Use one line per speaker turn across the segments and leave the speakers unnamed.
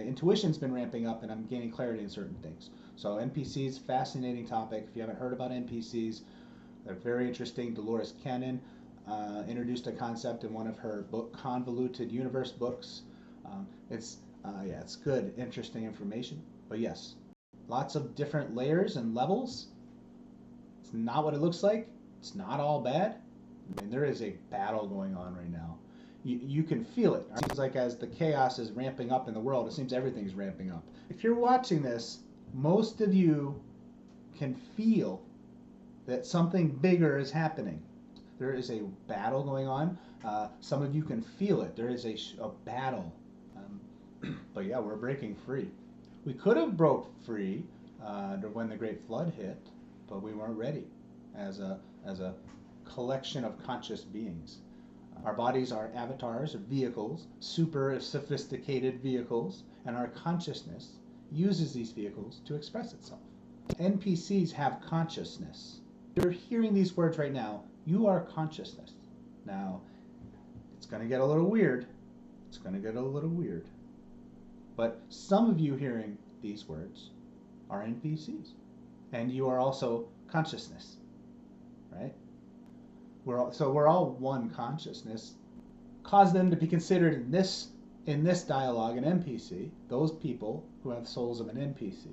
intuition's been ramping up and I'm gaining clarity in certain things. So NPCs, fascinating topic. If you haven't heard about NPCs, they're very interesting. Dolores Cannon introduced a concept in one of her book, Convoluted Universe books. It's good, interesting information. But yes, lots of different layers and levels. It's not what it looks like. It's not all bad. I mean, there is a battle going on right now. You can feel it. It seems like as the chaos is ramping up in the world, it seems everything's ramping up. If you're watching this, most of you can feel that something bigger is happening. There is a battle going on. Some of you can feel it. There is a battle. But yeah, we're breaking free. We could have broke free when the Great Flood hit, but we weren't ready as a collection of conscious beings. Our bodies are avatars or vehicles, super sophisticated vehicles, and our consciousness uses these vehicles to express itself. NPCs have consciousness. You're hearing these words right now. You are consciousness. Now, it's going to get a little weird. It's going to get a little weird. But some of you hearing these words are NPCs. And you are also consciousness, right? We're all one consciousness. Cause them to be considered in this dialogue an NPC. Those people who have souls of an NPC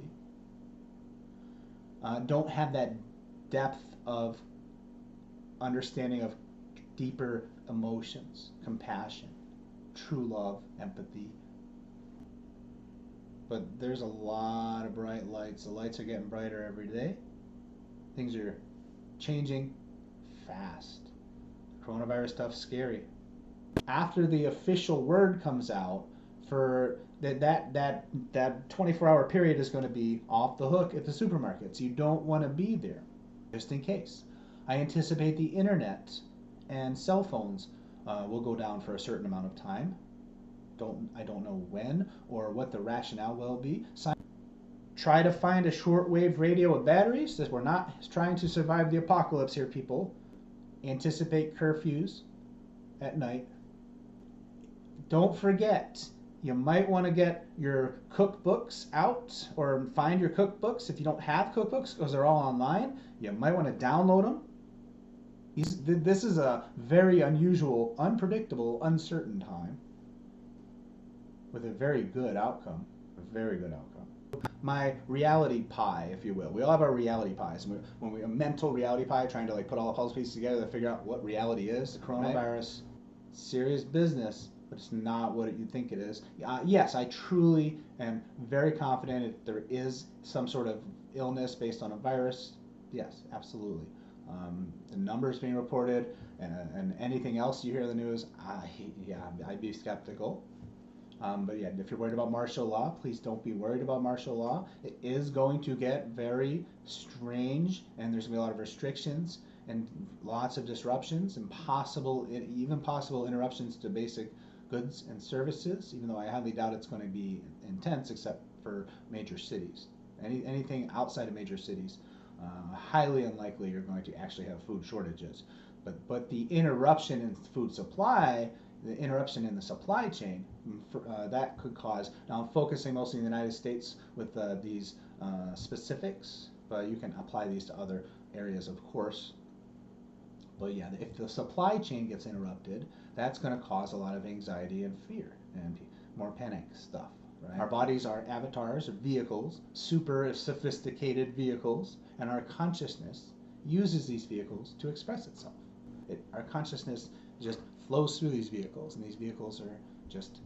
don't have that depth of understanding of deeper emotions, compassion, true love, empathy. But there's a lot of bright lights. The lights are getting brighter every day. Things are changing fast. Coronavirus stuff's scary. After the official word comes out, for that 24-hour period is going to be off the hook at the supermarkets. You don't want to be there, just in case. I anticipate the internet and cell phones will go down for a certain amount of time. I don't know when or what the rationale will be. Try to find a shortwave radio with batteries. We're not trying to survive the apocalypse here, people. Anticipate curfews at night. Don't forget, you might want to get your cookbooks out or find your cookbooks. If you don't have cookbooks because they're all online, you might want to download them. This is a very unusual, unpredictable, uncertain time with a very good outcome. A very good outcome. My reality pie, if you will. We all have our reality pies. When we a mental reality pie, trying to put all the puzzle pieces together to figure out what reality is. The coronavirus, serious business, but it's not what you think it is. Yes, I truly am very confident that there is some sort of illness based on a virus. Yes, absolutely. The numbers being reported and anything else you hear in the news, I'd be skeptical. But yeah, if you're worried about martial law, please don't be worried about martial law. It is going to get very strange, and there's going to be a lot of restrictions and lots of disruptions and even possible interruptions to basic goods and services, even though I highly doubt it's going to be intense except for major cities. Anything outside of major cities, highly unlikely you're going to actually have food shortages. But the interruption in food supply, the interruption in the supply chain, that could cause. Now I'm focusing mostly in the United States with these specifics, but you can apply these to other areas, of course. But yeah, if the supply chain gets interrupted, that's going to cause a lot of anxiety and fear and more panic stuff. Right? Our bodies are avatars or vehicles, super sophisticated vehicles, and our consciousness uses these vehicles to express itself. Our consciousness just flows through these vehicles, and these vehicles are just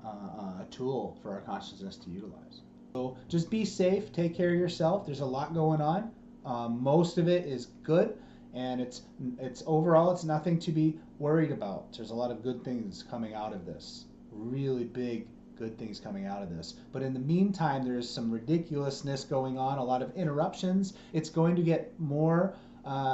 a tool for our consciousness to utilize. So just be safe, take care of yourself. There's a lot going on. Most of it is good, and it's overall it's nothing to be worried about. There's a lot of good things coming out of this, really big good things coming out of this. But in the meantime, there's some ridiculousness going on, a lot of interruptions. It's going to get more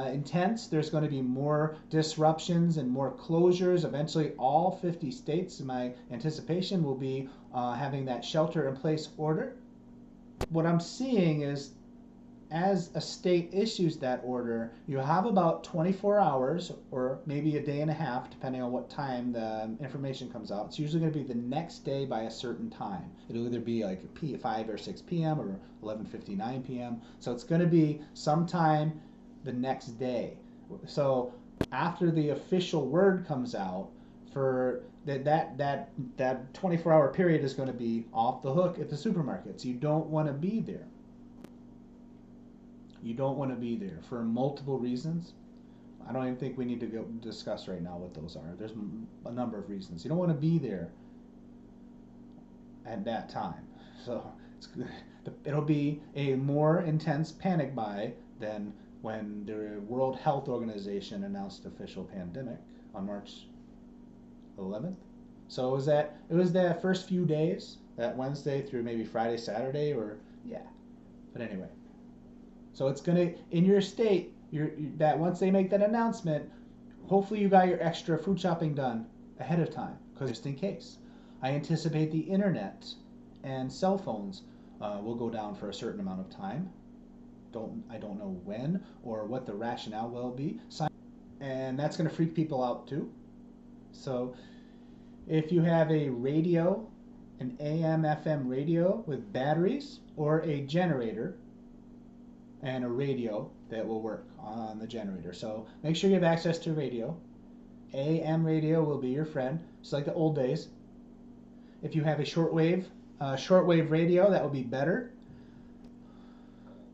intense. There's going to be more disruptions and more closures. Eventually, all 50 states, in my anticipation, will be having that shelter-in-place order. What I'm seeing is as a state issues that order, you have about 24 hours or maybe a day and a half, depending on what time the information comes out. It's usually going to be the next day by a certain time. It'll either be like 5 or 6 p.m. or 11:59 p.m. So it's going to be sometime the next day. So after the official word comes out, for that 24-hour period is going to be off the hook at the supermarkets. You don't want to be there. You don't want to be there for multiple reasons. I don't even think we need to go discuss right now what those are. There's a number of reasons. You don't want to be there at that time. So it'll be a more intense panic buy than when the World Health Organization announced official pandemic on March 11th. So it was that first few days, that Wednesday through maybe Friday, Saturday, or yeah. But anyway. So it's gonna in your state. That once they make that announcement, hopefully you got your extra food shopping done ahead of time, because just in case. I anticipate the internet and cell phones will go down for a certain amount of time. I don't know when or what the rationale will be, and that's gonna freak people out too. So if you have a radio, an AM/FM radio with batteries, or a generator and a radio that will work on the generator. So make sure you have access to radio. AM radio will be your friend, just like the old days. If you have a shortwave radio, that will be better.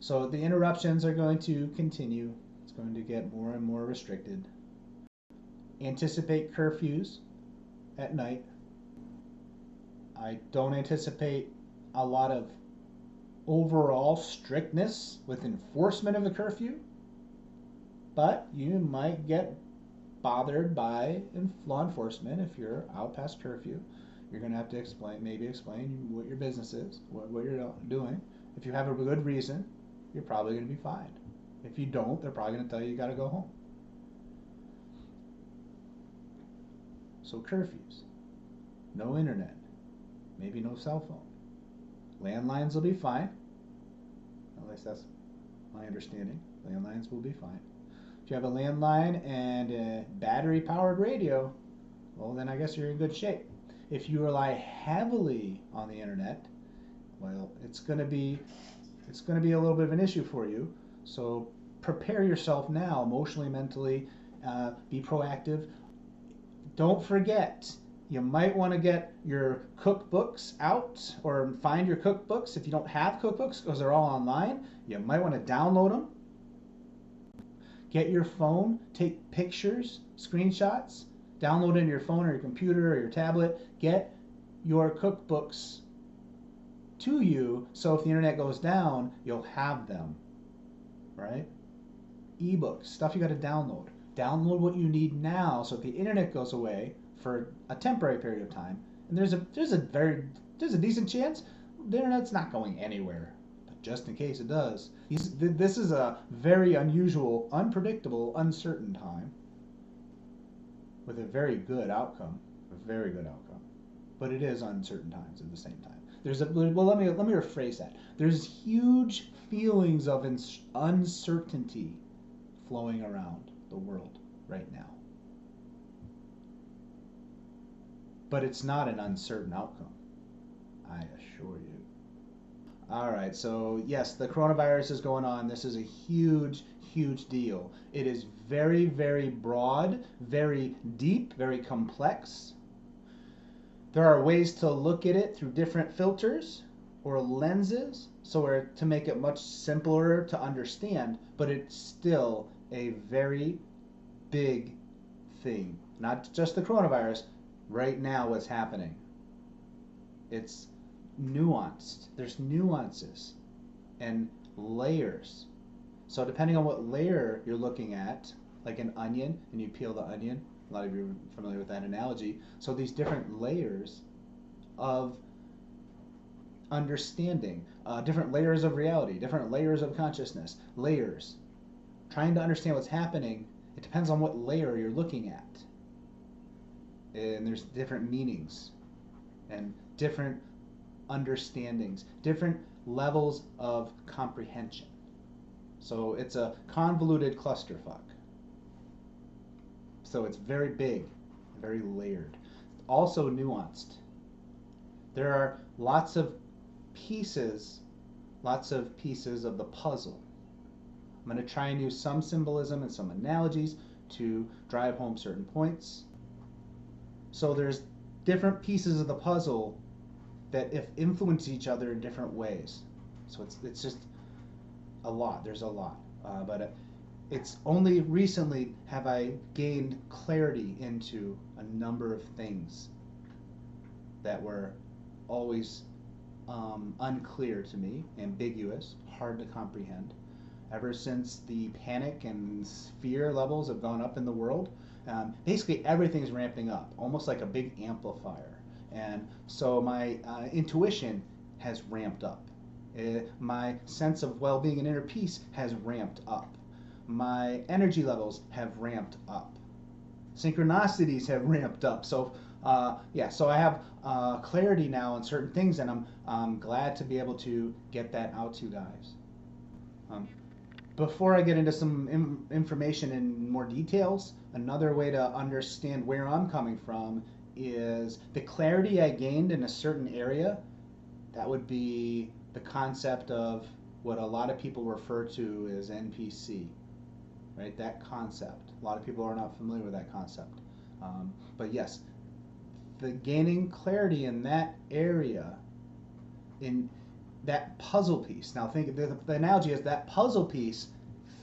So the interruptions are going to continue. It's going to get more and more restricted. Anticipate curfews at night. I don't anticipate a lot of overall strictness with enforcement of the curfew, but you might get bothered by law enforcement if you're out past curfew. You're going to have to explain what your business is, what you're doing. If you have a good reason, you're probably going to be fined. If you don't, they're probably going to tell you got to go home. So curfews, no internet, maybe no cell phone. Landlines will be fine. At least that's my understanding. Landlines will be fine. If you have a landline and a battery-powered radio, well, then I guess you're in good shape. If you rely heavily on the internet, well, it's going to be a little bit of an issue for you. So prepare yourself now, emotionally, mentally. Be proactive. Don't forget, you might want to get your cookbooks out or find your cookbooks. If you don't have cookbooks because they're all online, you might want to download them. Get your phone, take pictures, screenshots, download it in your phone or your computer or your tablet. Get your cookbooks to you so if the internet goes down, you'll have them, right? Ebooks, stuff you got to download. Download what you need now so if the internet goes away for a temporary period of time, and there's a decent chance the internet's not going anywhere, but just in case it does, this is a very unusual, unpredictable, uncertain time with a very good outcome, but it is uncertain times at the same time. Let me rephrase that. There's huge feelings of uncertainty flowing around the world right now. But it's not an uncertain outcome, I assure you. All right, so yes, the coronavirus is going on. This is a huge, huge deal. It is very, very broad, very deep, very complex. There are ways to look at it through different filters or lenses to make it much simpler to understand, but it's still a very big thing. Not just the coronavirus, right now what's happening. It's nuanced. There's nuances and layers. So depending on what layer you're looking at, like an onion, and you peel the onion, a lot of you are familiar with that analogy. So these different layers of understanding, different layers of reality, different layers of consciousness, layers. Trying to understand what's happening, it depends on what layer you're looking at. And there's different meanings and different understandings, different levels of comprehension. So it's a convoluted clusterfuck. So it's very big, very layered, also nuanced. There are pieces, lots of pieces of the puzzle. I'm going to try and use some symbolism and some analogies to drive home certain points. So there's different pieces of the puzzle that influence each other in different ways. So it's just a lot. There's a lot, but it's only recently have I gained clarity into a number of things that were always unclear to me, ambiguous, hard to comprehend. Ever since the panic and fear levels have gone up in the world, basically everything's ramping up, almost like a big amplifier. And so my intuition has ramped up. My sense of well-being and inner peace has ramped up. My energy levels have ramped up. Synchronicities have ramped up. So so I have clarity now on certain things, and I'm glad to be able to get that out to you guys. Before I get into some information in more details, another way to understand where I'm coming from is the clarity I gained in a certain area. That would be the concept of what a lot of people refer to as NPC, right? That concept. A lot of people are not familiar with that concept. But yes, the gaining clarity in that area, in that puzzle piece. Now think the analogy is that puzzle piece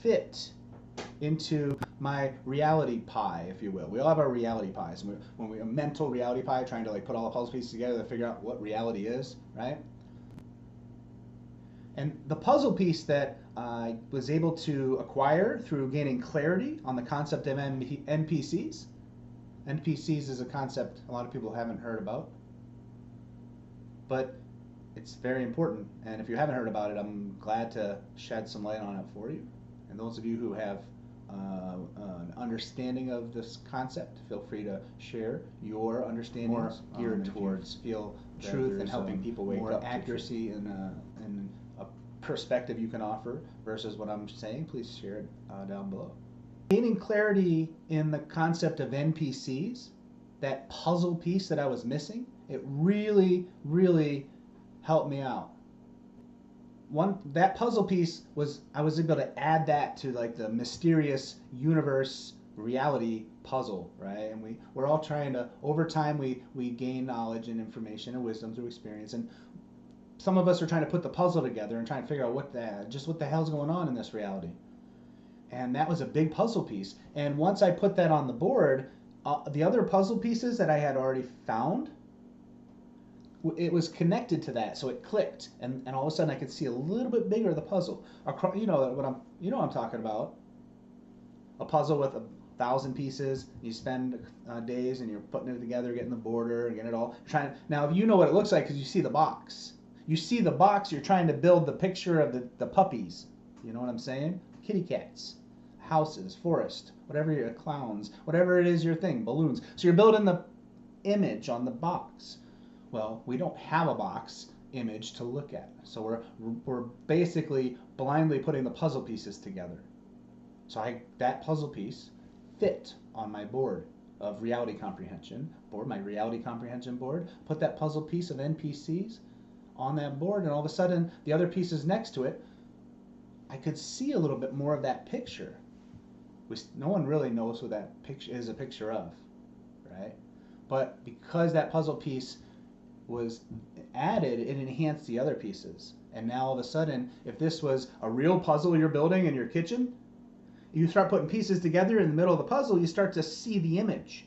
fit into my reality pie, if you will. We all have our reality pies. When we a mental reality pie, trying to like put all the puzzle pieces together to figure out what reality is, right? And the puzzle piece that I was able to acquire through gaining clarity on the concept of NPCs. NPCs is a concept a lot of people haven't heard about, but it's very important. And if you haven't heard about it, I'm glad to shed some light on it for you. And those of you who have an understanding of this concept, feel free to share your understanding. More geared towards feel truth and helping people wake up. More accuracy and a perspective you can offer versus what I'm saying, please share it down below. Gaining clarity in the concept of NPCs, that puzzle piece that I was missing, it really, really helped me out. That puzzle piece I was able to add that to like the mysterious universe reality puzzle, right? And we're all trying to, over time we gain knowledge and information and wisdom through experience, and some of us are trying to put the puzzle together and trying to figure out what the hell's going on in this reality. And that was a big puzzle piece. And once I put that on the board, the other puzzle pieces that I had already found, it was connected to that, so it clicked, and all of a sudden I could see a little bit bigger of the puzzle. You know what I'm talking about. A puzzle with 1,000 pieces. You spend days and you're putting it together, getting the border, and getting it all. Now, if you know what it looks like, because you see the box. You see the box. You're trying to build the picture of the puppies. You know what I'm saying? Kitty cats, houses, forest, whatever your clowns, whatever it is your thing, balloons. So you're building the image on the box. Well, we don't have a box image to look at, so we're basically blindly putting the puzzle pieces together. So that puzzle piece fit on my board of reality comprehension board, my reality comprehension board. Put that puzzle piece of NPCs on that board, and all of a sudden the other pieces next to it, I could see a little bit more of that picture. No one really knows what that picture is a picture of, right? But because that puzzle piece was added, it enhanced the other pieces. And now all of a sudden, if this was a real puzzle you're building in your kitchen, you start putting pieces together in the middle of the puzzle, you start to see the image.